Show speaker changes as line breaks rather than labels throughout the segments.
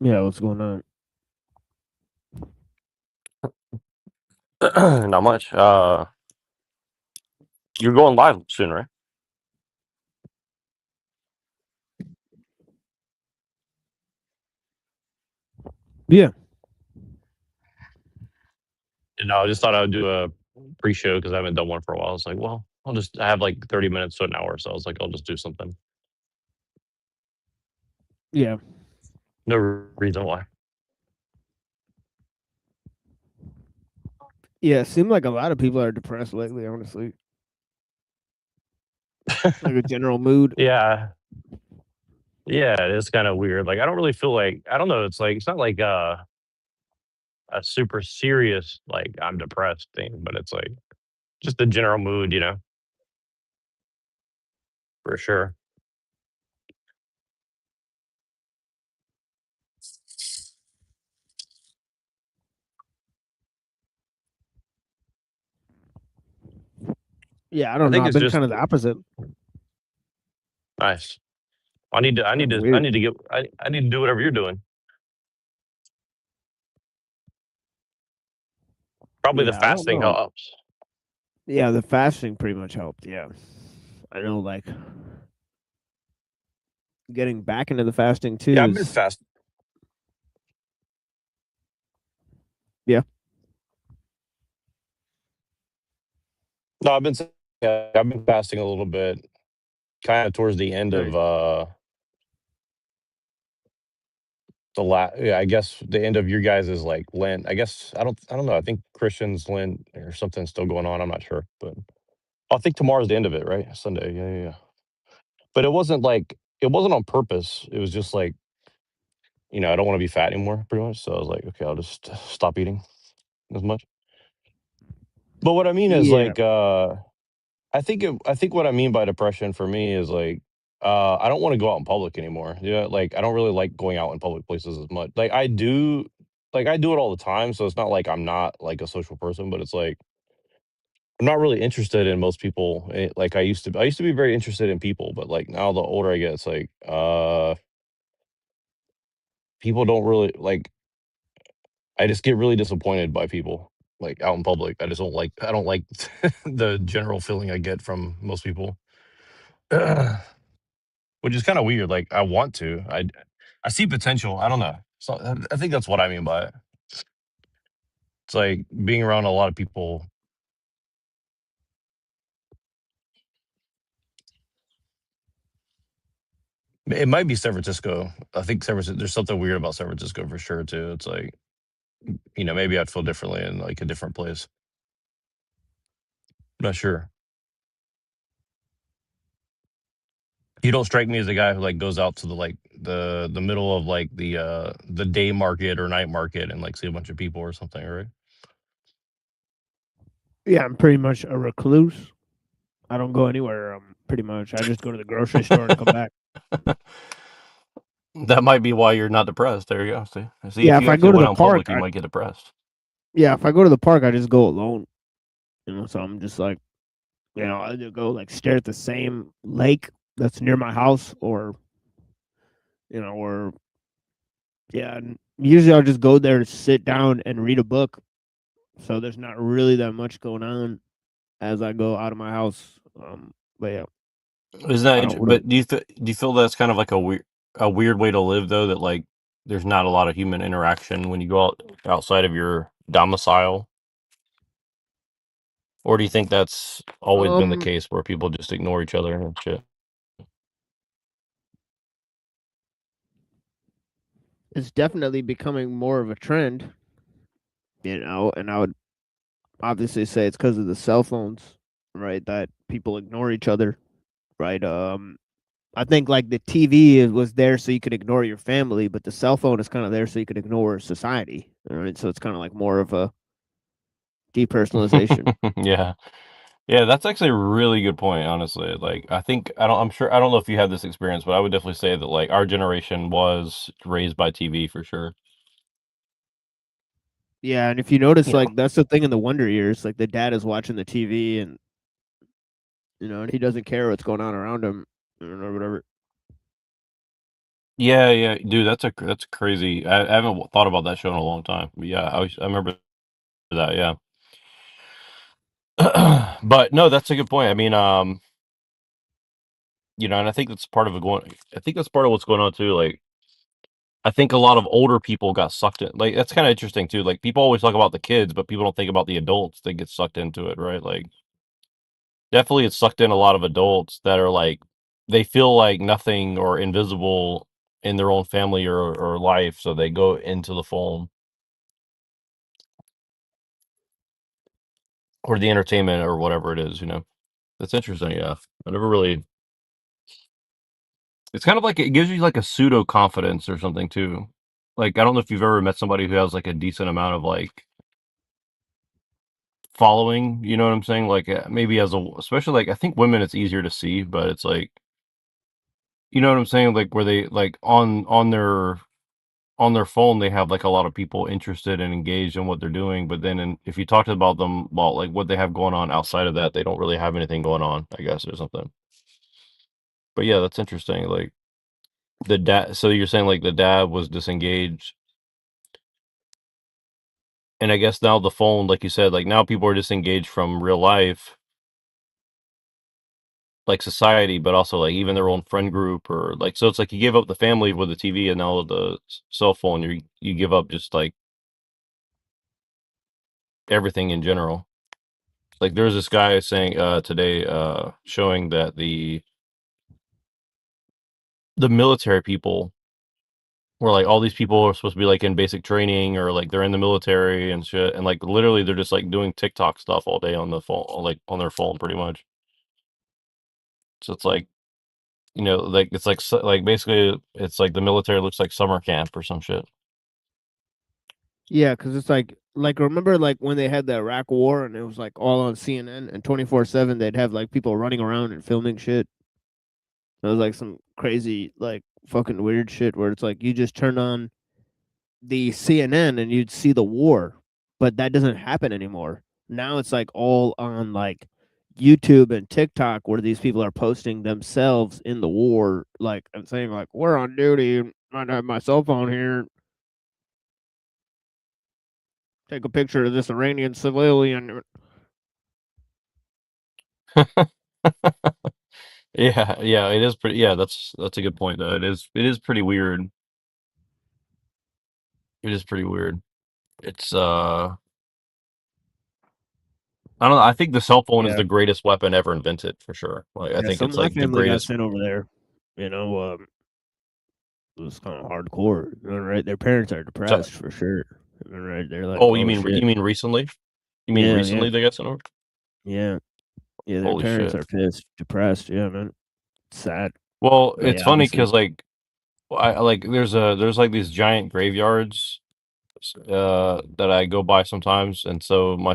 Yeah, what's going on?
Not much. You're going live soon, right?
Yeah,
No, I just thought I would do a pre-show because I haven't done one for a while. I was like, well, I have like 30 minutes to an hour, so I was like, I'll just do something.
yeah,
No reason why.
yeah. It seemed like a lot of people are depressed lately. Honestly, like a general mood.
Yeah, yeah, it is kind of weird. Like, I don't really feel like I don't know. It's like it's not like a super serious like I'm depressed thing, but it's like just a general mood, for sure.
Yeah, I
I
don't know.
think
I've
it's
been
just
kind of the opposite.
nice. I need to. I need
Kind of
to. I
weird.
need to get. I need to do whatever you're doing. Probably the
Yeah, I don't
fasting
know.
helps.
Yeah, the fasting pretty much helped. Yeah, I know. Like getting back into the fasting
Yeah,
too
I've been
is
fast.
yeah,
No, yeah, I've been fasting a little bit, kind of towards the end of
right.
yeah, I guess the end of your guys is like Lent. I guess I don't know. I think Christians Lent or something's still going on. I'm not sure, but I think tomorrow's the end of it, right? Sunday. Yeah, yeah, yeah. But it wasn't on purpose. It was just like I don't want to be fat anymore, pretty much. So I was like, okay, I'll just stop eating as much. But what I mean is
Yeah,
like I think what I mean by depression for me is like I don't want to go out in public anymore. Yeah, like I don't really like going out in public places as much. I do it all the time, so it's not like I'm not like a social person, but it's like I'm not really interested in most people like I used to be. I used to be very interested in people, but like now the older I get, it's like people don't really like I just get really disappointed by people like out in public. I don't like the general feeling I get from most people. Which is kinda weird, like, I want to. I see potential, I don't know. So, I think that's what I mean by it. It's like being around a lot of people. It might be San Francisco. I think San Francisco there's something weird about San Francisco for sure too. It's like, maybe I'd feel differently in, like, a different place. I'm not sure. You don't strike me as a guy who, like, goes out to the middle of, like, the day market or night market and, like, see a bunch of people or something, right?
yeah. I'm pretty much a recluse. I don't go anywhere. Pretty much. I just go to the grocery store and come back.
That might be why you're not depressed. There you go. See,
Yeah,
if
if
you
I go
actually
to
went
the
out in
park,
public, you might get depressed.
if I go to the park, I just go alone. So I'm just like, I either go like stare at the same lake that's near my house, or or yeah, and usually I'll just go there to sit down and read a book. So there's not really that much going on as I go out of my house. But yeah,
Isn't that
I don't really.
but do you feel that's kind of like a weird way to live though, that like there's not a lot of human interaction when you go outside of your domicile? Or do you think that's always been the
Um,
case where people just ignore each other and shit?
it's definitely becoming more of a trend, and I would obviously say it's because of the cell phones, right? That people ignore each other, right? I think like the TV was there so you could ignore your family, but the cell phone is kind of there so you could ignore society. All right, so it's kind of like more of a depersonalization.
Yeah. Yeah, that's actually a really good point, honestly. Like, I don't know if you had this experience, but I would definitely say that like our generation was raised by TV for sure.
Yeah, and if you notice,
You know.
like that's the thing in the Wonder Years, like the dad is watching the TV, and and he doesn't care what's going on around him, or whatever.
Yeah, yeah, dude, that's crazy. I haven't thought about that show in a long time. But yeah, I remember that. Yeah, but no, that's a good point. I mean, and I think that's part of it going. I think that's part of what's going on too. Like, I think a lot of older people got sucked in. Like, that's kind of interesting too. Like, people always talk about the kids, but people don't think about the adults that get sucked into it, right? Like, definitely, it's sucked in a lot of adults that are like, they feel like nothing or invisible in their own family or life, so they go into the phone or the entertainment or whatever it is. That's interesting. Yeah, I never really. It's kind of like it gives you like a pseudo confidence or something too. Like, I don't know if you've ever met somebody who has like a decent amount of like following. You know what I'm saying? Like, maybe especially like I think women, it's easier to see, but it's like, you know what I'm saying? Like, where they like on their phone, they have like a lot of people interested and engaged in what they're doing. But then, if you talk to about them about like what they have going on outside of that, they don't really have anything going on, I guess, or something. But yeah, that's interesting. Like, the dad. So you're saying like the dad was disengaged, and I guess now the phone, like you said, like now people are disengaged from real life, like society, but also like even their own friend group or like, so it's like you give up the family with the TV and now the cell phone. You give up just like everything in general. Like, there's this guy saying today, showing that the military people were like, all these people are supposed to be like in basic training or like they're in the military and shit, and like literally they're just like doing TikTok stuff all day on the phone, like on their phone, pretty much. So it's like, like it's like like basically it's like the military looks like summer camp or some shit.
Yeah, because it's like remember like when they had the Iraq War and it was like all on CNN and 24/7 they'd have like people running around and filming shit. It was like some crazy like fucking weird shit where it's like you just turn on the CNN and you'd see the war, but that doesn't happen anymore. Now it's like all on like YouTube and TikTok where these people are posting themselves in the war, like and saying like we're on duty. I have my cell phone here. Take a picture of this Iranian civilian.
Yeah, yeah, it is pretty. Yeah, that's a good point though. It is pretty weird. It is pretty weird. It's I don't know. I think the cell phone is
Yeah,
the greatest weapon ever invented for sure. Like, I
yeah.
think
Some
it's
of my
like the
family got
greatest.
sent over there. You know, it was kind of hardcore. Right? Their parents are
So,
depressed for sure. Right? They're like,
oh,
oh shit.
you mean recently? You mean
Yeah, yeah,
recently they got sent over?
yeah, yeah. Their
Holy
parents
shit.
are pissed, depressed. Yeah, man. Sad.
Well,
But
it's
yeah,
funny
obviously.
because like I like there's like these giant graveyards that I go by sometimes, and so my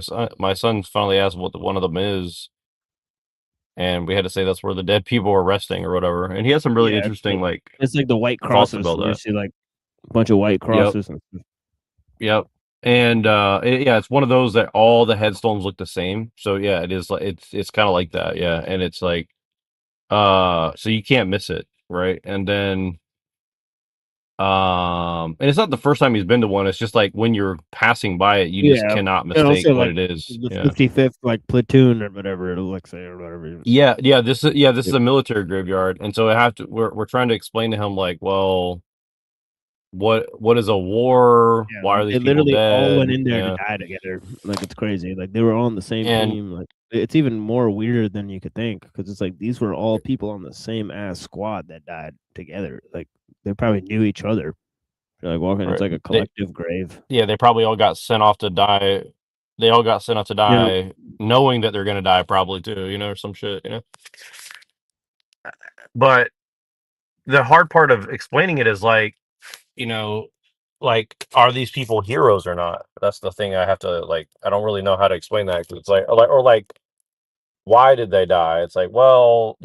son finally asked what one of them is, and we had to say that's where the dead people are resting or whatever. And he had some really
Yeah,
interesting like
it's like the white
thoughts
crosses
about
where you
that.
see like a bunch of white
Yep,
crosses and stuff.
yep. And yeah, it's one of those that all the headstones look the same. So yeah, it is like it's kind of like that, yeah. And it's like so you can't miss it, right? And then and it's not the first time he's been to one. It's just like when you're passing by it, you just
Yeah,
cannot
and
mistake
also
what
like
it is.
the
Yeah.
55th like platoon or whatever it'll like say or whatever.
Yeah, this is
Yep.
a military graveyard, and so I have to. We're trying to explain to him like, well, what is a war?
Yeah,
Why
like
are
they
these people
literally all
dead?
went in there to
Yeah,
die together. Like it's crazy. Like they were all on the same
and
team. Like it's even more weirder than you could think because it's like these were all people on the same ass squad that died together. Like they probably knew each other. You're like walking, it's
right,
like a
they
collective grave.
yeah, they probably all got sent off to die. They all got sent off to
Yeah,
die, knowing that they're gonna die, probably too. Or some shit. But the hard part of explaining it is like, you know, like, are these people heroes or not? That's the thing I have to like. I don't really know how to explain that 'cause it's like, or like, why did they die? It's like, well,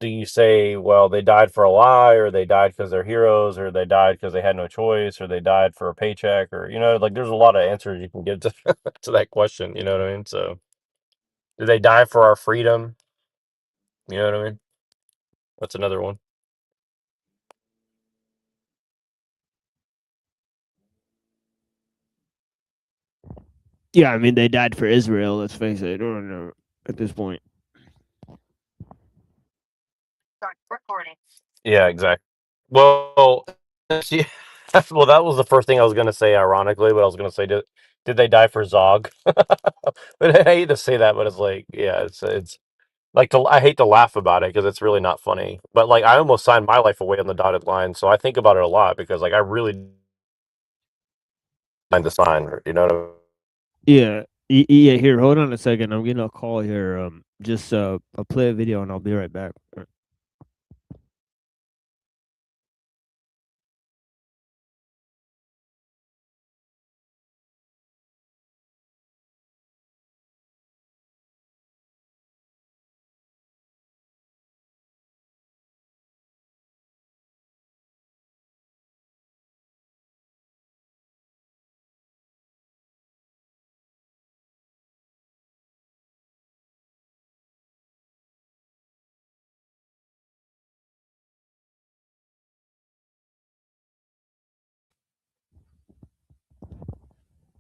do you say, well, they died for a lie, or they died because they're heroes, or they died because they had no choice, or they died for a paycheck, or like there's a lot of answers you can give to to that question. You know what I mean? So, did they die for our freedom? You know what I mean? That's another one.
Yeah, I mean they died for Israel. Let's face it. Or no, at this point.
Yeah, exactly. Well, yeah, well, that was the first thing I was gonna say. Ironically, but I was gonna say, did they die for Zog? But I hate to say that, but it's like, yeah, it's like I hate to laugh about it because it's really not funny. But like, I almost signed my life away on the dotted line, so I think about it a lot because like I really signed the sign. You know what I mean?
Yeah. Yeah, here, hold on a second. I'm getting a call here. Just I'll play a video and I'll be right back.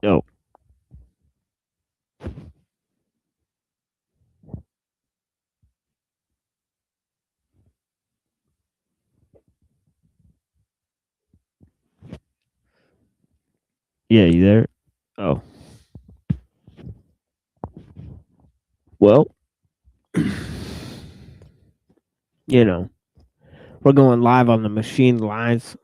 Yo. Yeah, you there? Oh. Well, you know, we're going live on the Machine Lies.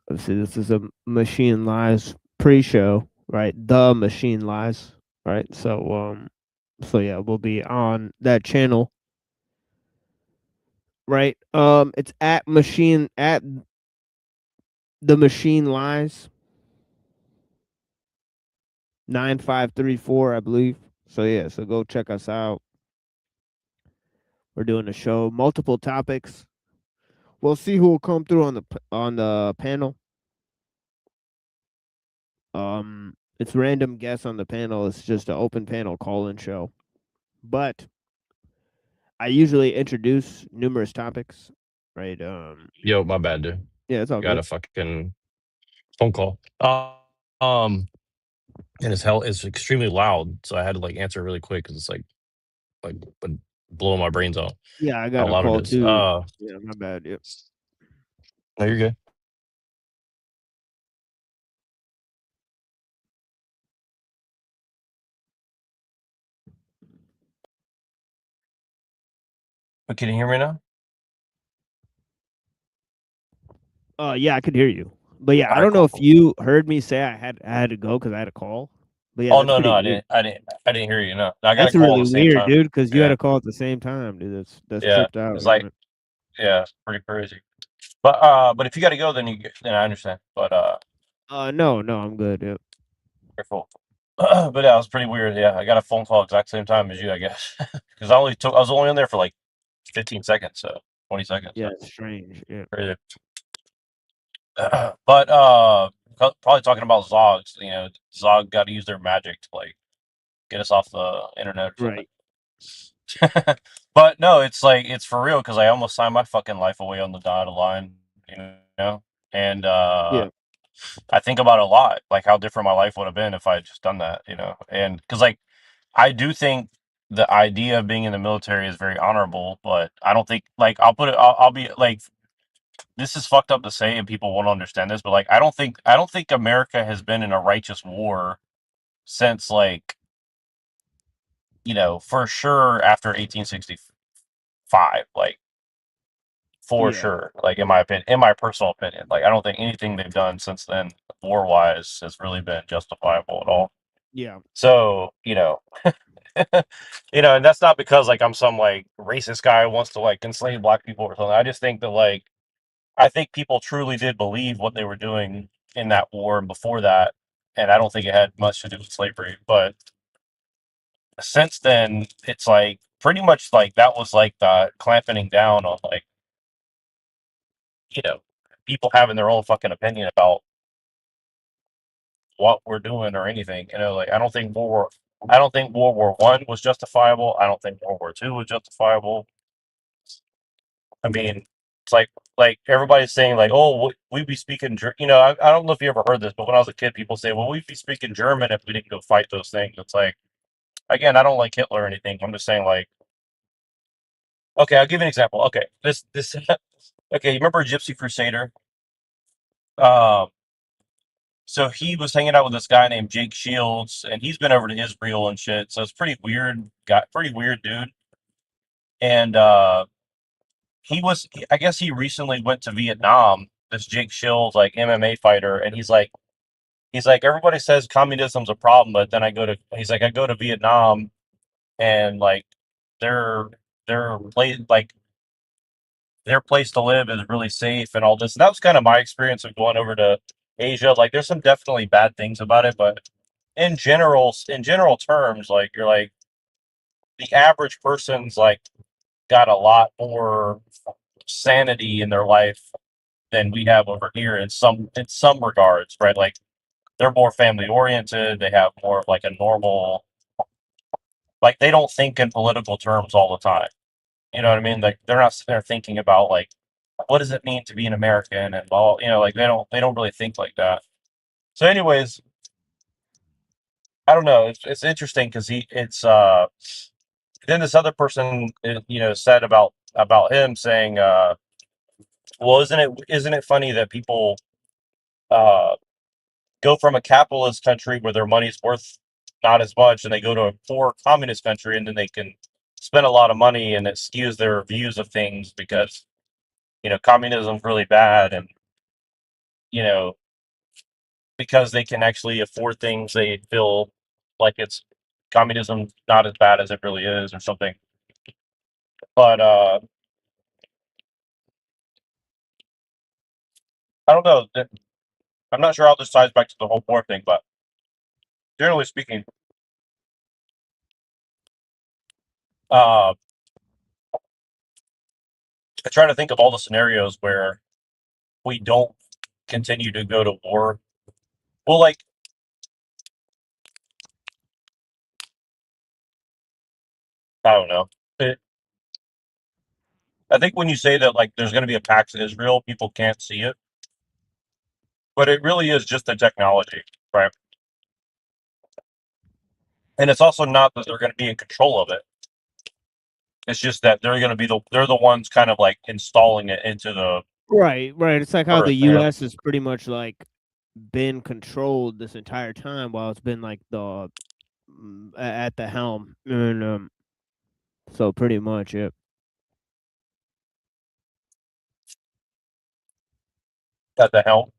Let's see, this is a Machine Lies pre-show, right? The Machine Lies, right? So yeah, we'll be on that channel, right? It's at the Machine Lies 9534, I believe. So yeah, so go check us out. We're doing a show, multiple topics. We'll see who will come through on the panel. It's random guests on the panel. It's just an open panel call-in show. But I usually introduce numerous topics, right?
Yo, my bad, dude.
Yeah, it's all
Got
good.
a fucking phone call. Um, and it's extremely loud, so I had to like answer really quick because it's like would blow my brains out
Yeah, I
how
got a
loud it
call
is.
too. Yeah, my bad. Yep.
No, you're good. But can you hear me now?
Yeah, I could hear you. But yeah,
All
I
right,
don't know
cool,
if
cool.
you heard me say I had to go because I had a call. But yeah,
Oh
that's
no, no,
pretty
I
weird.
didn't. I didn't hear you. No, I got a
That's
call at
really
the same
weird,
time.
dude. Because you had
Yeah,
a call at the same time, dude. That's
yeah.
tripped out,
It's
isn't
like,
it?
yeah, it's pretty crazy. But if you got to go, then I understand. But
No, no, I'm good. Yep.
careful. But yeah, it was pretty weird. Yeah, I got a phone call exact same time as you, I guess, because I was only on there for like 15 seconds, so 20 seconds.
Yeah,
So
it's strange. Yeah.
crazy. But probably talking about Zogs. You know, Zog got to use their magic to like get us off the internet or something.
Right.
But no, it's like it's for real because I almost signed my fucking life away on the dotted line, you know. And
Yeah.
I think about it a lot, like how different my life would have been if I had just done that, you know. And because like I do think the idea of being in the military is very honorable, but I don't think like I'll be like this is fucked up to say, and people won't understand this, but like I don't think America has been in a righteous war since like you know for sure after 1865, like for
Yeah.
sure, like in my opinion, in my personal opinion, like I don't think anything they've done since then war wise has really been justifiable at all.
Yeah.
So you know. You know, and that's not because like I'm some like racist guy who wants to like enslave black people or something. I just think that like I think people truly did believe what they were doing in that war and before that, and I don't think it had much to do with slavery. But since then, it's like pretty much like that was like the clamping down on like you know people having their own fucking opinion about what we're doing or anything. You know, like I don't think World War I was justifiable. I don't think World War II was justifiable. I mean,
It's like everybody's saying like, oh, we be speaking, I don't know if you ever heard this, but when I was a kid, people say, well, we'd be speaking German if we didn't go fight those things. It's like, again, I don't like Hitler or anything. I'm just saying like, okay, I'll give you an example. Okay, this okay, you remember Gypsy Crusader? Um, so he was hanging out with this guy named Jake Shields, and he's been over to Israel and shit. So it's pretty weird guy, pretty weird dude. And I guess he recently went to Vietnam. This Jake Shields, like MMA fighter, and he's like everybody says communism's a problem, but then he's like I go to Vietnam and like their their place like their place to live is really safe and all this. And that was kind of my experience of going over to Asia. Like there's some definitely bad things about it, but in general terms, like you're like the average person's like got a lot more sanity in their life than we have over here in some regards, right? Like they're more family oriented, they have more of like a normal, like they don't think in political terms all the time. You know what I mean? Like they're not sitting there thinking about like what does it mean to be an American and all, like they don't really think like that. So anyways, I don't know. It's interesting because it's then this other person said about him saying well, isn't it funny that people uh go from a capitalist country where their money's worth not as much and they go to a poor communist country and then they can spend a lot of money and it skews their views of things because communism's really bad and you know because they can actually afford things they feel like it's communism not as bad as it really is or something. But I don't know. I'm not sure how this ties back to the whole war thing, but generally speaking, uh, I try to think of all the scenarios where we don't continue to go to war. Well, like I don't know. It, I think when you say that like there's going to be a Pax Israel, people can't see it, but it really is just the technology, right? And it's also not that they're going to be in control of it. It's just that they're the ones kind of like installing it into the
Right, right. It's like how the
earth. Yeah.
U.S. has pretty much like been controlled this entire time while it's been like at the helm, and so pretty much, yeah.
At the helm.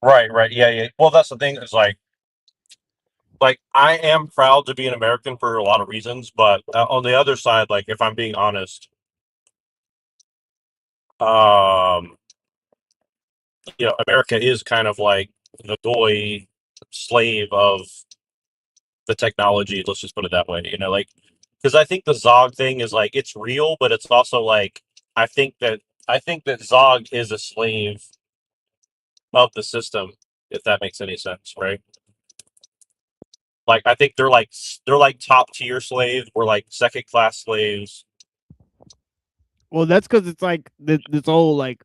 Right, right. Yeah, yeah. Well, that's the thing. Is like I am proud to be an American for a lot of reasons, but on the other side, like if I'm being honest, um, America is kind of like the toy slave of the technology. Let's just put it that way. Like because I think the Zog thing is like it's real, but it's also like I think that I think that Zog is a slave of the system, if that makes any sense, right? Like I think they're like top tier slaves. We're like second class slaves.
Well, that's because it's like this whole like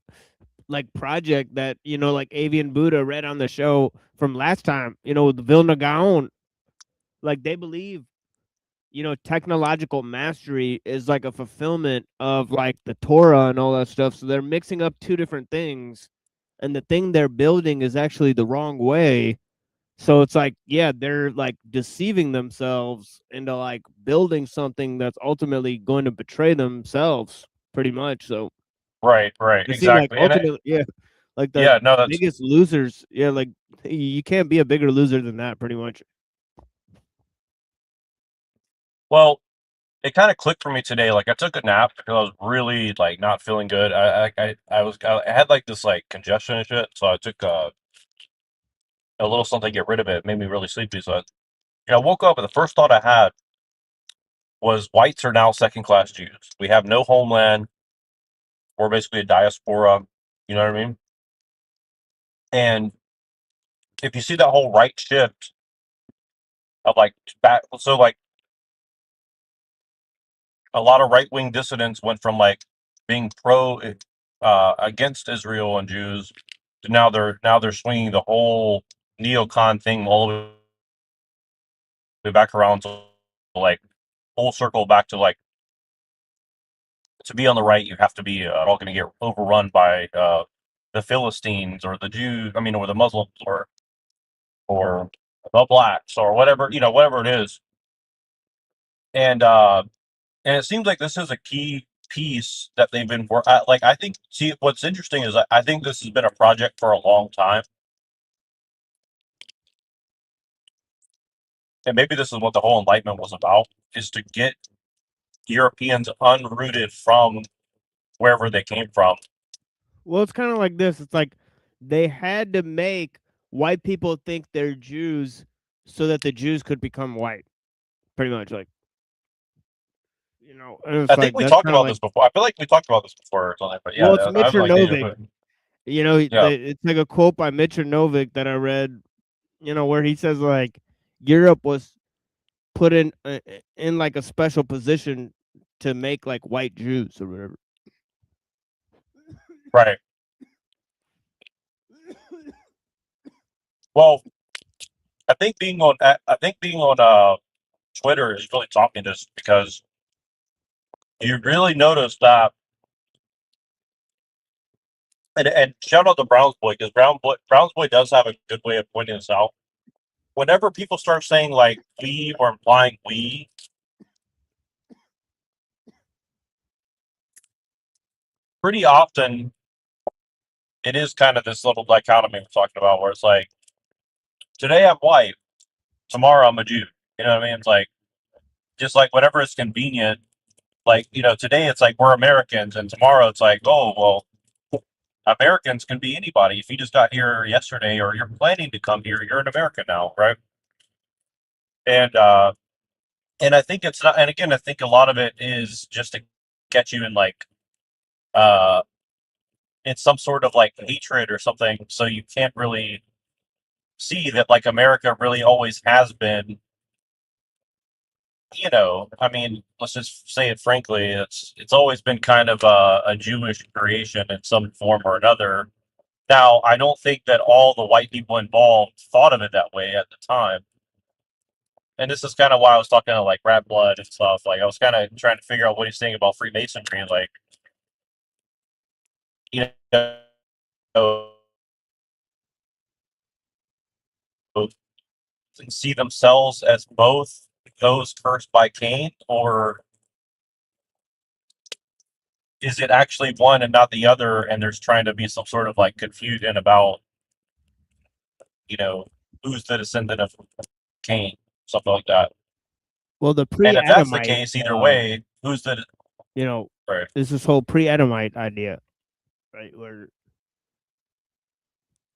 project that like Avian Buddha read on the show from last time. With Vilna Gaon, like they believe technological mastery is like a fulfillment of like the Torah and all that stuff. So they're mixing up two different things, and the thing they're building is actually the wrong way. So it's like, yeah, they're like deceiving themselves into like building something that's ultimately going to betray themselves, pretty much. So
Right, right,
they seem like
exactly.
ultimately, yeah, like the
Yeah, no, that's
biggest losers. Yeah, like you can't be a bigger loser than that, pretty much.
well, it kind of clicked for me today. Like I took a nap because I was really like not feeling good. I had like this like congestion and shit, so I took a little something to get rid of it. It made me really sleepy. So I woke up and the first thought I had was whites are now second class Jews. We have no homeland. We're basically a diaspora. You know what I mean? And if you see that whole right shift of like back, so like a lot of right wing dissidents went from like being pro against Israel and Jews. Now they're swinging the whole neocon thing all the way back around to like full circle back to like to be on the right, you have to be all going to get overrun by the Philistines or the Jews. I mean, or the Muslims or the blacks or whatever whatever it is. And it seems like this is a key piece that they've been like. I think. See, what's interesting is I think this has been a project for a long time, and maybe this is what the whole Enlightenment was about: is to get Europeans unrooted from wherever they came from.
Well, it's kind of like this. It's like they had to make white people think they're Jews so that the Jews could become white. Pretty much, like, and it's
I think
like
we
that's
talked
kind of
about
like,
this before. I feel like we talked about this before or something. But yeah,
well, it's
I have like deja
Mitronovic.
vu. Yeah,
It's like a quote by Mitronovic that I read. Where he says like Europe was put in like a special position to make like white Jews or whatever.
right. Well, I think being on Twitter is really taught me this because you really notice that, and shout out to Browns Boy because Browns Boy does have a good way of pointing this out. Whenever people start saying like we or implying we, pretty often it is kind of this little dichotomy we're talking about where it's like today I'm white, tomorrow I'm a Jew. You know what I mean? It's like just like whenever it's convenient. Like today it's like we're Americans, and tomorrow it's like well, Americans can be anybody. If you just got here yesterday or you're planning to come here, you're an American now, right? And I think it's not. And again, I think a lot of it is just to catch you in like uh in some sort of like hatred or something, so you can't really see that like America really always has been. I mean, let's just say it frankly, it's always been kind of a Jewish creation in some form or another. Now, I don't think that all the white people involved thought of it that way at the time. And this is kind of why I was talking to like Rat Blood and stuff. Like, I was kind of trying to figure out what he's saying about Freemasonry. Like, you know, see themselves as both those cursed by Cain, or is it actually one and not the other? And there's trying to be some sort of like confusion about, you know, who's the descendant of Cain, something like that.
Well, the
And if that's the
pre-Adamite,
case, either way, who's the
you know,
right?
is this whole pre-Adamite idea, right? Where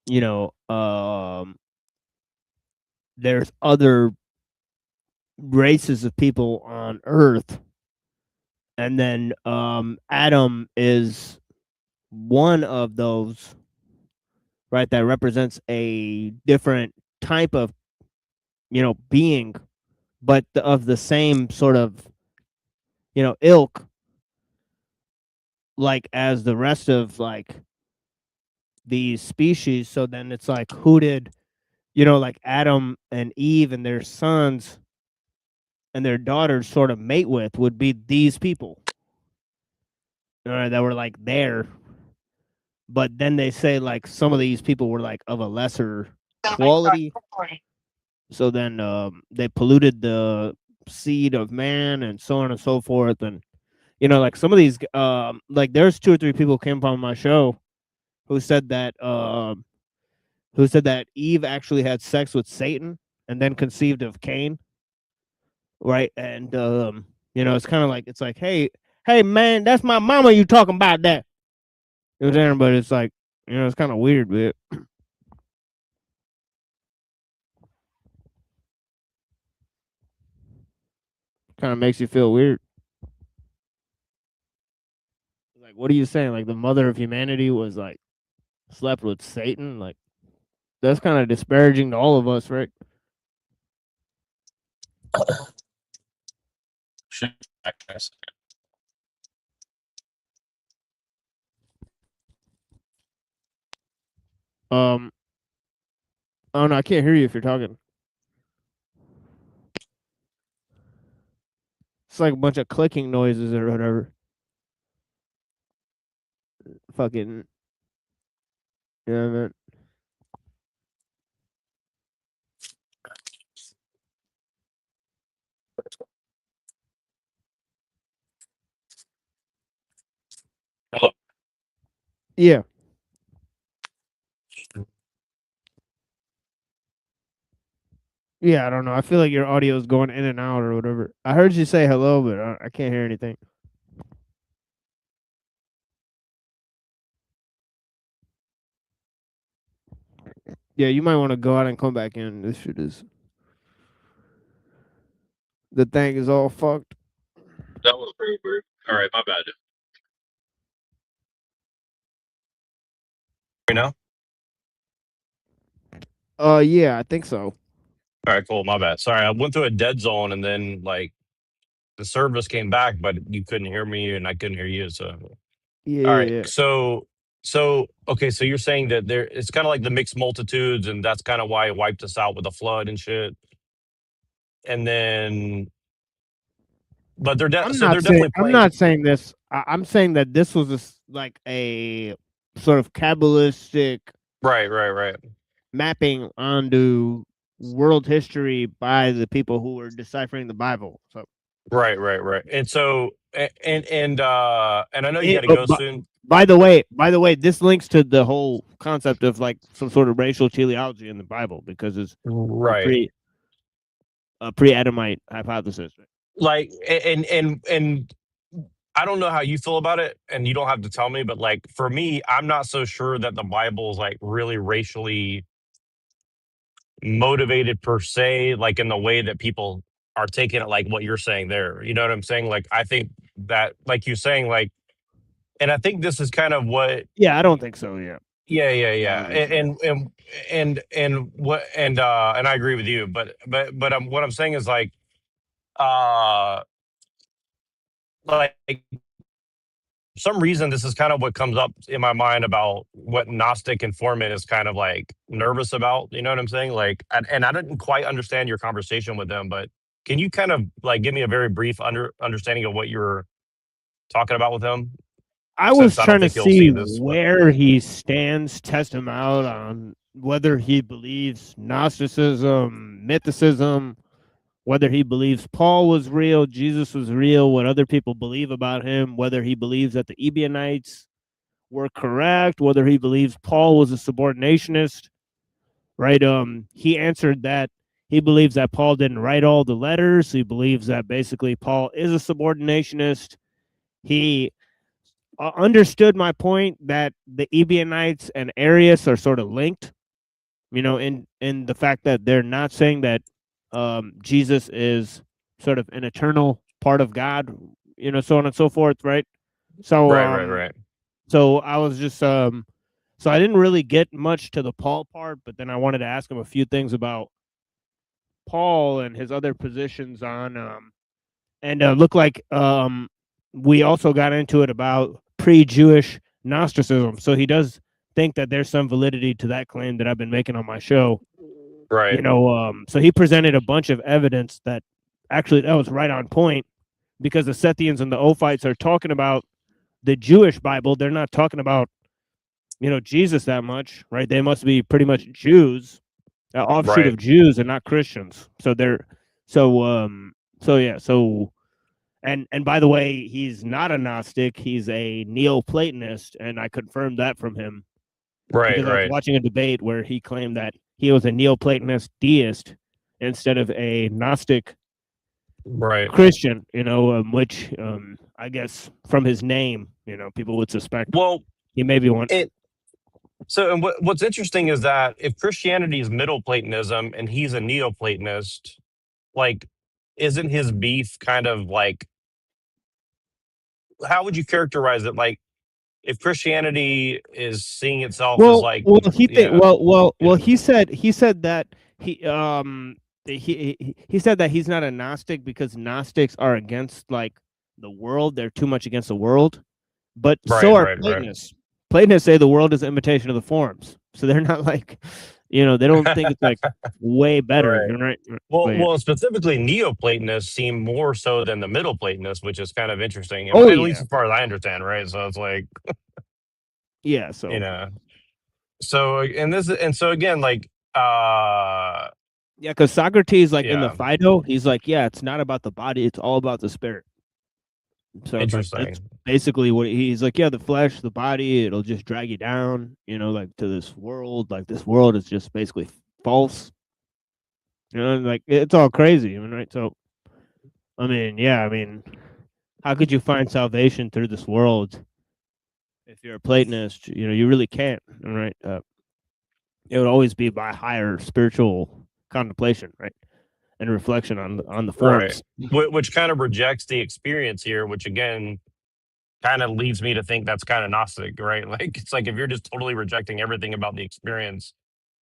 you know, there's other races of people on Earth, and then Adam is one of those, right? That represents a different type of being, but of the same sort of ilk, like as the rest of like these species. So then it's like, who did like Adam and Eve and their sons and their daughters sort of mate with would be these people that were like there. But then they say like some of these people were like of a lesser quality. So then they polluted the seed of man and so on and so forth. And like some of these, like there's 2 or 3 people came on my show who said that Eve actually had sex with Satan and then conceived of Cain, right? And it's kind of like it's like, hey man, that's my mama. You talking about that? You know what I'm saying? But it's like, it's kind of weird, but kind of makes you feel weird. Like, what are you saying? Like the mother of humanity was like slept with Satan? Like that's kind of disparaging to all of us, right?
Shit, I guess.
Oh no, I can't hear you if you're talking. It's like a bunch of clicking noises or whatever. Fucking yeah, man.
Hello.
Yeah. Yeah, I don't know. I feel like your audio is going in and out or whatever. I heard you say hello, but I can't hear anything. Yeah, you might want to go out and come back in. This shit is the thing is all fucked.
That was pretty weird. All right, my bad. You know?
Yeah, I think so.
All right, cool. My bad. Sorry, I went through a dead zone and then like the service came back, but you couldn't hear me and I couldn't hear you. So
Yeah,
all
yeah,
right.
yeah.
So okay, so you're saying that there it's kind of like the mixed multitudes, and that's kind of why it wiped us out with the flood and shit. And then but
I'm
so they're
not saying
definitely playing.
this. I'm saying that this was like a sort of Kabbalistic
Right.
mapping onto world history by the people who were deciphering the Bible. So
Right. And so and I know you got to
oh,
go soon.
by the way, this links to the whole concept of like some sort of racial teleology in the Bible because it's
Right.
a pre-Adamite hypothesis.
Like and I don't know how you feel about it, and you don't have to tell me, but like for me, I'm not so sure that the Bible is like really racially motivated per se, like in the way that people are taking it, like what you're saying there. You know what I'm saying? Like I think that, like you're saying, like, and I think this is kind of what.
Yeah, I don't think so. Yeah, I
Yeah,
don't think so.
and I agree with you, but what I'm saying is uh like some reason this is kind of what comes up in my mind about what Gnostic informant is kind of like nervous about. You know what I'm saying? Like, and I didn't quite understand your conversation with them, but can you kind of like give me a very brief understanding of what you're talking about with him?
I was
Since I don't
trying to
think he'll
see
see this, but
where he stands, test him out on whether he believes Gnosticism, mythicism, whether he believes Paul was real, Jesus was real, what other people believe about him, whether he believes that the Ebionites were correct, whether he believes Paul was a subordinationist, right? He answered that he believes that Paul didn't write all the letters. He believes that basically Paul is a subordinationist. He understood my point that the Ebionites and Arius are sort of linked, you know, in the fact that they're not saying that Jesus is sort of an eternal part of God, you know, so on and so forth, right? So
right.
so I was just so I didn't really get much to the Paul part, but then I wanted to ask him a few things about Paul and his other positions on and looked like we also got into it about pre-Jewish Gnosticism. So he does think that there's some validity to that claim that I've been making on my show. You
Right,
know, so he presented a bunch of evidence that actually that was right on point because the Sethians and the Ophites are talking about the Jewish Bible. They're not talking about, you know, Jesus that much, right? They must be pretty much Jews, offshoot
right,
of Jews and not Christians. So they're so yeah, so and by the way, he's not a Gnostic, he's a Neoplatonist, and I confirmed that from him because I was
right,
watching a debate where he claimed that he was a Neoplatonist deist instead of a Gnostic
right.
Christian, you know, which I guess from his name, you know, people would suspect
Well,
he may be one.
it so and what's interesting is that if Christianity is Middle Platonism and he's a Neoplatonist, like, isn't his beef kind of like, how would you characterize it? Like, if Christianity is seeing itself as like,
He think
yeah,
well he said that he said that he's not a Gnostic because Gnostics are against like the world. They're too much against the world. But so are
right.
Platonists. Platonists say the world is an imitation of the forms. So they're not like, they don't think it's like way better,
Right.
right?
Well,
But yeah.
well, specifically Neoplatonists seem more so than the Middle Platonists, which is kind of interesting,
Oh
at least
yeah,
as far as I understand, right? So it's like,
yeah.
you
So
know, and so again, like,
yeah, because Socrates, like in the
yeah,
Phaedo, he's like, yeah, it's not about the body; it's all about the spirit. So it's like that's
interesting,
basically what he's like. Yeah, the flesh, the body, it'll just drag you down, like to this world. Like this world is just basically false. Like it's all crazy, right? So I mean, yeah, I mean, how could you find salvation through this world if you're a Platonist? You really can't, right? It would always be by higher spiritual contemplation, right, and reflection on the
right?
forms.
Which kind of rejects the experience here, which again kind of leads me to think that's kind of Gnostic, right? Like, it's like if you're just totally rejecting everything about the experience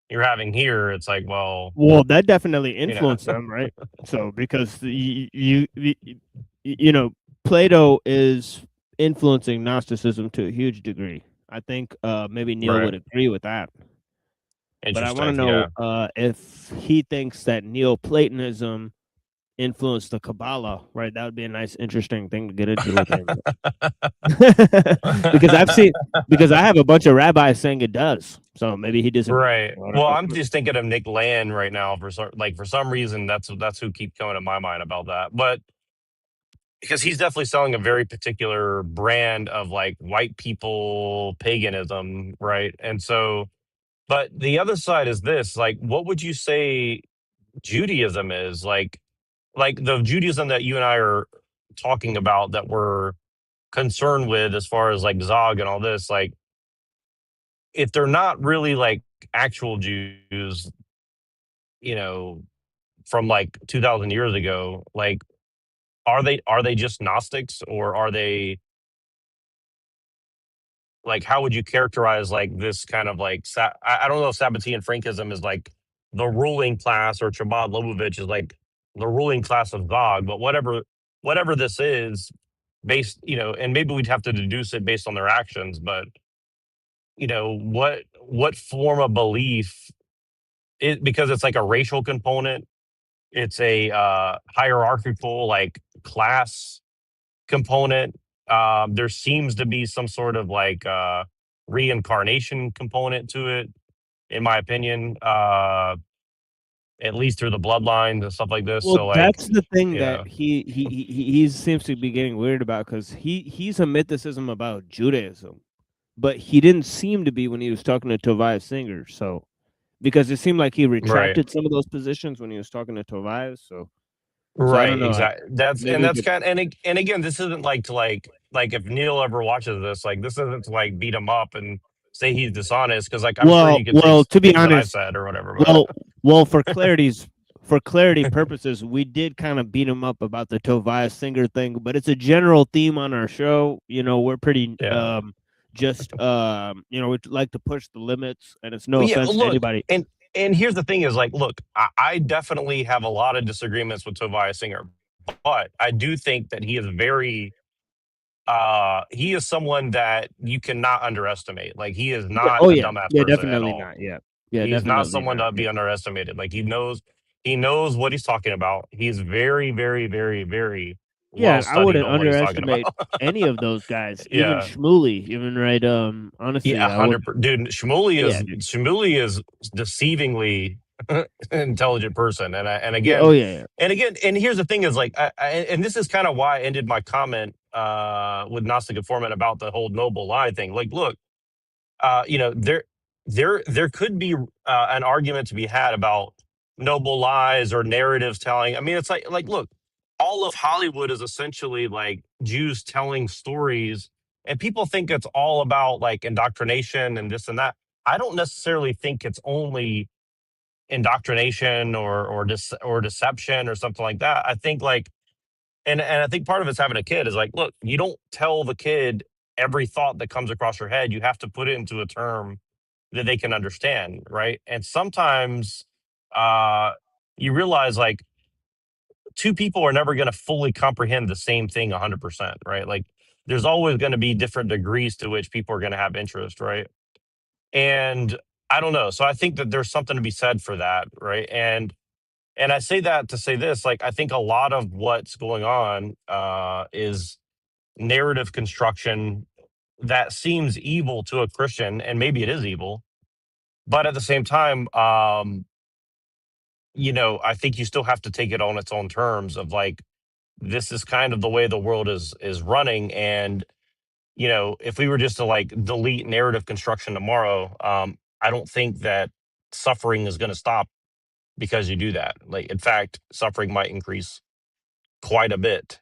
you're having here, it's like, well,
Well, that definitely
you know,
influenced them, right? So because Plato is influencing Gnosticism to a huge degree. I think maybe Neil
right?
would agree with that. But I want to
Interesting,
know
yeah.
if he thinks that Neoplatonism influenced the Kabbalah, right? That would be a nice, interesting thing to get into with him. because I've seen, because I have a bunch of rabbis saying it does. So maybe he disagrees.
Right.
I don't
Well,
know.
I'm just thinking of Nick Land right now for some reason that's who keeps coming to my mind about that. But because he's definitely selling a very particular brand of like white people paganism, right? And so, but the other side is this, like, what would you say Judaism is? Like the Judaism that you and I are talking about, that we're concerned with as far as like Zog and all this, like, if they're not really like actual Jews, you know, from like 2000 years ago, like, are they just Gnostics, or are they, like, how would you characterize like this kind of like I don't know if Sabbatean Frankism is like the ruling class, or Chabad Lubavitch is like the ruling class of Zog, but whatever this is, based, and maybe we'd have to deduce it based on their actions, but what form of belief, because it's like a racial component, it's a hierarchical like class component. There seems to be some sort of like reincarnation component to it, in my opinion. At least through the bloodline and stuff like this.
Well,
So like,
that's the thing
you
that
know,
he seems to be getting weird about because he's a mythicism about Judaism, but he didn't seem to be when he was talking to Tobias Singer. So because it seemed like he
right.
retracted some of those positions when he was talking to Tobias. So I don't
Right,
know.
exactly. That's
Maybe
and
we
that's
could.
kind and again, this isn't like to like if Neil ever watches this, like, this isn't to like beat him up and say he's dishonest, because like I'm sure
Well,
you could say
well, to be
things that I've
honest,
said or whatever, but
well, for clarity purposes, we did kind of beat him up about the Tobias Singer thing, but it's a general theme on our show. We're pretty
yeah.
just we like to push the limits, and it's no
Well, yeah,
offense to
look,
anybody.
and here's the thing is, like, look, I definitely have a lot of disagreements with Tobias Singer, but I do think that he is someone that you cannot underestimate. Like, he is
Yeah.
not
Oh
a
yeah.
dumbass
Yeah.
person at
Definitely
all.
not. Yeah. Yeah.
He's not
Definitely
someone
not.
to
Yeah.
be underestimated. Like, he knows what he's talking about. He's very, very, very, very
Yeah.
well
I
studied
wouldn't
on what he's talking about.
underestimate any of those guys, even
Yeah.
Shmuley, even right.
Yeah,
Honestly, I would.
100. Dude, Shmuley
Yeah.
is
Dude.
deceivingly intelligent person, and
Yeah. Oh
again,
yeah. Yeah.
and here's the thing is, like, and this is kind of why I ended my comment with Gnostic Informant about the whole noble lie thing. Like, look, there could be an argument to be had about noble lies or narratives telling. I mean, it's like, look, all of Hollywood is essentially like Jews telling stories, and people think it's all about like indoctrination and this and that. I don't necessarily think it's only indoctrination or deception or something like that. I think, like, and I think part of it's having a kid is like, look, you don't tell the kid every thought that comes across your head. You have to put it into a term that they can understand, right? And sometimes uh you realize, like, two people are never going to fully comprehend the same thing 100%, right? Like, there's always going to be different degrees to which people are going to have interest, right? And
I don't know. So I think that there's something to be said for that, right? And I say that to say this, like I think a lot of what's going on is narrative construction that seems evil to a Christian, and maybe it is evil, but at the same time, I think you still have to take it on its own terms of like this is kind of the way the world is running, and if we were just to like delete narrative construction tomorrow, I don't think that suffering is going to stop because you do that. Like, in fact, suffering might increase quite a bit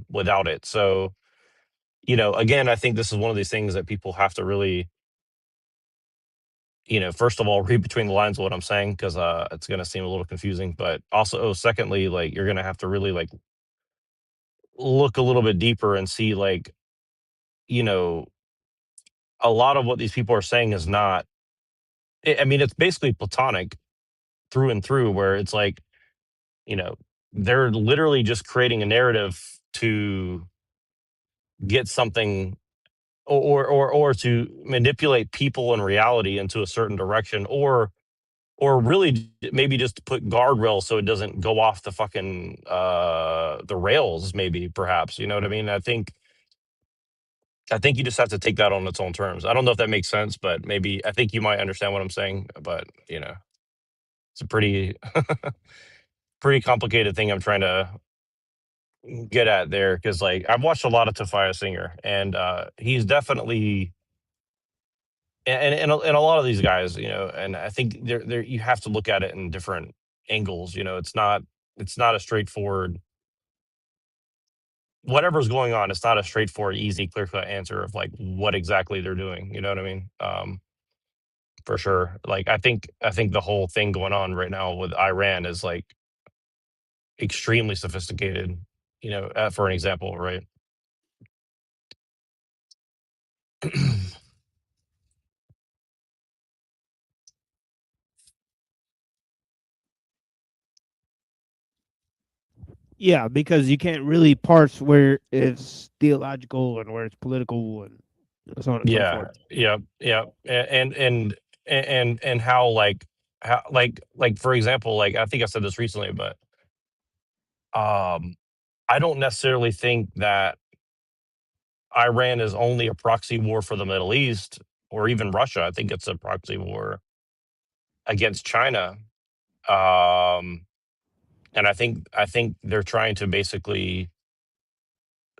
without it. So, again, I think this is one of these things that people have to really, first of all, read between the lines of what I'm saying because it's going to seem a little confusing. But also, secondly, like you're going to have to really like look a little bit deeper and see like, you know, a lot of what these people are saying is not. I mean, it's basically platonic through and through, where it's like, you know, they're literally just creating a narrative to get something or to manipulate people and reality into a certain direction or really maybe just to put guardrails so it doesn't go off the fucking the rails, maybe perhaps, you know what I mean? I think you just have to take that on its own terms. I don't know if that makes sense, but maybe I think you might understand what I'm saying, but it's a pretty pretty complicated thing I'm trying to get at there because like I've watched a lot of Tafaya Singer and he's definitely and a lot of these guys, and I think they're you have to look at it in different angles. It's not a straightforward whatever's going on. It's not a straightforward, easy, clear cut answer of like what exactly they're doing. You know what I mean? For sure. Like I think the whole thing going on right now with Iran is like extremely sophisticated. For an example, right?
Yeah, because you can't really parse where it's theological and where it's political and so on and so
Yeah,
forth.
yeah, yeah, and how like for example, like I think I said this recently, but um, I don't necessarily think that Iran is only a proxy war for the Middle East or even Russia. I think it's a proxy war against China, um, and I think they're trying to basically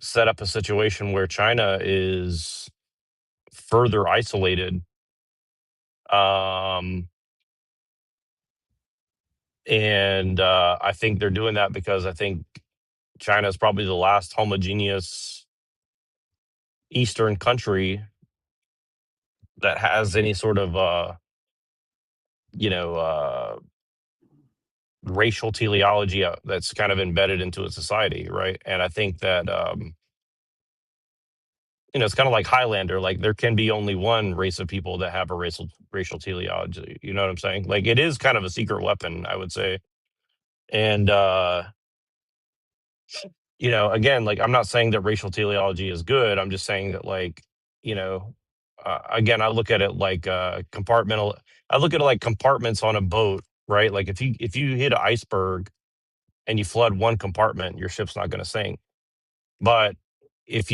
set up a situation where China is further isolated. Um, And I think they're doing that because I think China is probably the last homogeneous Eastern country that has any sort of, you know, racial teleology that's kind of embedded into a society, right? And I think that, it's kind of like Highlander. Like there can be only one race of people that have a racial teleology. You know what I'm saying? Like it is kind of a secret weapon, I would say. And again, like I'm not saying that racial teleology is good. I'm just saying that, like, you know, again, I look at it like compartmental. I look at it like compartments on a boat, right? Like if you hit an iceberg and you flood one compartment, your ship's not going to sink. But if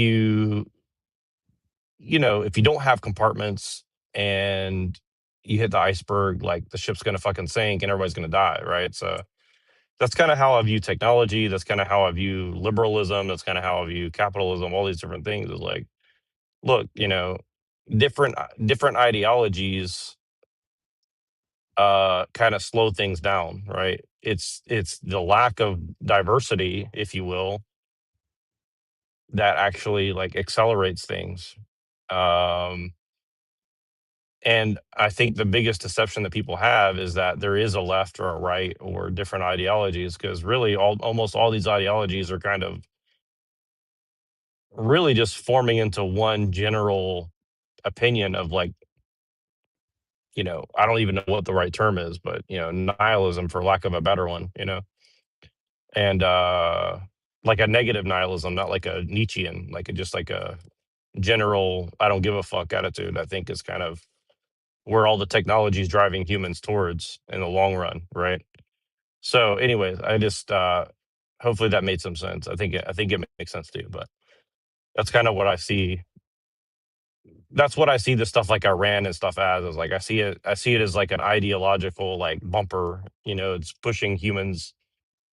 if you don't have compartments and you hit the iceberg, like the ship's going to fucking sink and everybody's going to die, right? So that's kind of how I view technology. That's kind of how I view liberalism. That's kind of how I view capitalism. All these different things is like, look, different ideologies kind of slow things down, right? It's the lack of diversity, if you will, that actually like accelerates things. Um, and I think the biggest deception that people have is that there is a left or a right or different ideologies, because really almost all these ideologies are kind of really just forming into one general opinion of like, I don't even know what the right term is, but nihilism for lack of a better one, and like a negative nihilism, not like a Nietzschean, like just like a general I don't give a fuck attitude. I think is kind of
where all the technology is driving humans towards in the long run, right? So, anyways, I just hopefully that made some sense. I think it makes sense to you, but that's kind of what I see. That's what I see the stuff like Iran and stuff as is like I see it as like an ideological like bumper. It's pushing humans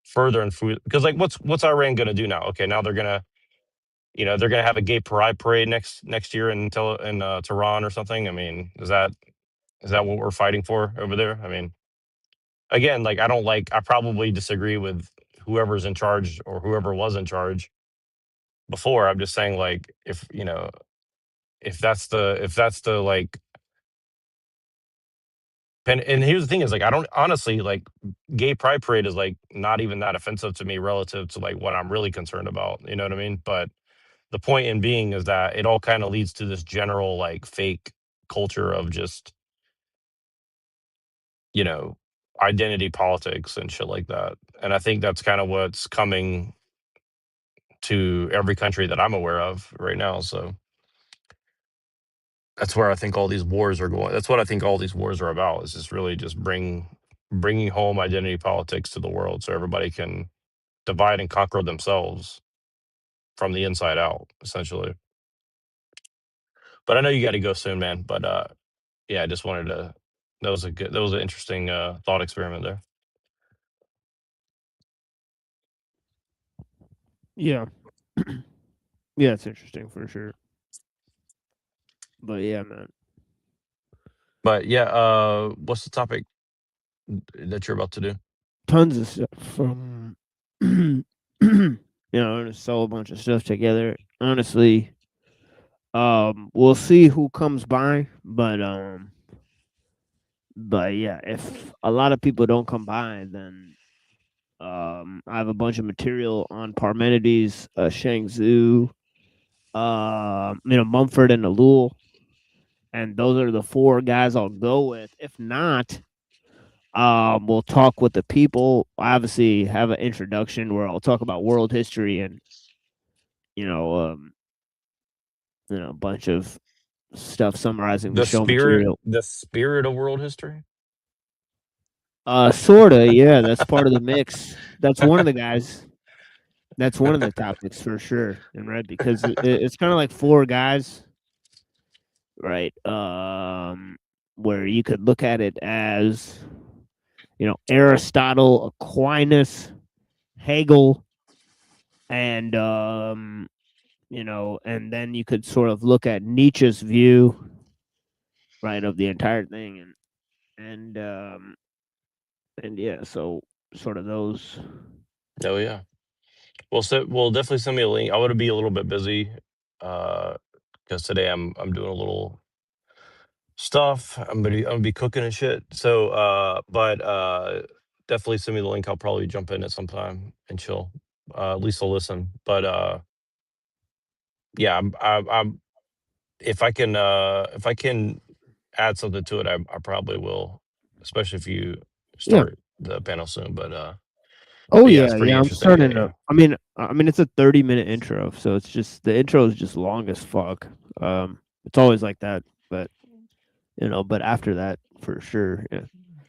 further and further because like what's Iran going to do now? Okay, now they're gonna have a gay pride parade next year in Tehran or something. I mean, is that what we're fighting for over there? I mean, again, like I probably disagree with whoever's in charge or whoever was in charge before. I'm just saying like if that's the like and here's the thing is like I don't honestly like gay pride parade is like not even that offensive to me relative to like what I'm really concerned about. You know what I mean? But the point in being is that it all kind of leads to this general like fake culture of just identity politics and shit like that. And I think that's kind of what's coming to every country that I'm aware of right now. So that's where I think all these wars are going. That's what I think all these wars are about. Is just really just bringing home identity politics to the world, so everybody can divide and conquer themselves from the inside out, essentially. But I know you got to go soon, man. But yeah, I just wanted to. That was an interesting thought experiment there.
Yeah. Yeah, it's interesting for sure. But yeah, man.
But yeah, what's the topic that you're about to do?
Tons of stuff from I'm gonna sew a bunch of stuff together. Honestly, we'll see who comes by, but yeah, if a lot of people don't come by, then I have a bunch of material on Parmenides, Shangzhou, Mumford and Alul, and those are the 4 guys I'll go with. If not, we'll talk with the people. I obviously have an introduction where I'll talk about world history and a bunch of stuff summarizing the show material.
The spirit of world history.
Sorta, yeah. That's part of the mix. That's one of the guys. That's one of the topics for sure, and right because it's kind of like 4 guys, right? Where you could look at it as, Aristotle, Aquinas, Hegel, and and then you could sort of look at Nietzsche's view, right, of the entire thing, and yeah, so sort of those.
Oh yeah. Well, we'll definitely send me a link. I want to be a little bit busy because today I'm doing a little stuff. I'm gonna be cooking and shit. So, but definitely send me the link. I'll probably jump in at some time and chill. At least I'll listen. But yeah, I'm if I can add something to it, I probably will, especially if you
Yeah.
start the panel soon. But
Oh
yeah,
yeah,
it's pretty
yeah. I'm
interesting.
starting
Yeah.
to. I mean, it's a 30-minute intro, so it's just the intro is just long as fuck. It's always like that, but but after that, for sure, yeah.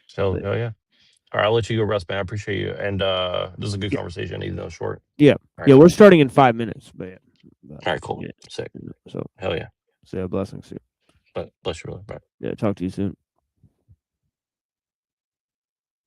So,
But,
oh yeah. All right, I'll let you go rest, man. I appreciate you. And this is a good
yeah,
conversation, even though it's short.
yeah,
All right,
yeah.
cool.
We're starting in 5 minutes, but yeah.
All right, cool.
Yeah.
Sick.
So,
Hell yeah.
blessings.
But bless you, really. Bye.
Yeah, talk to you soon.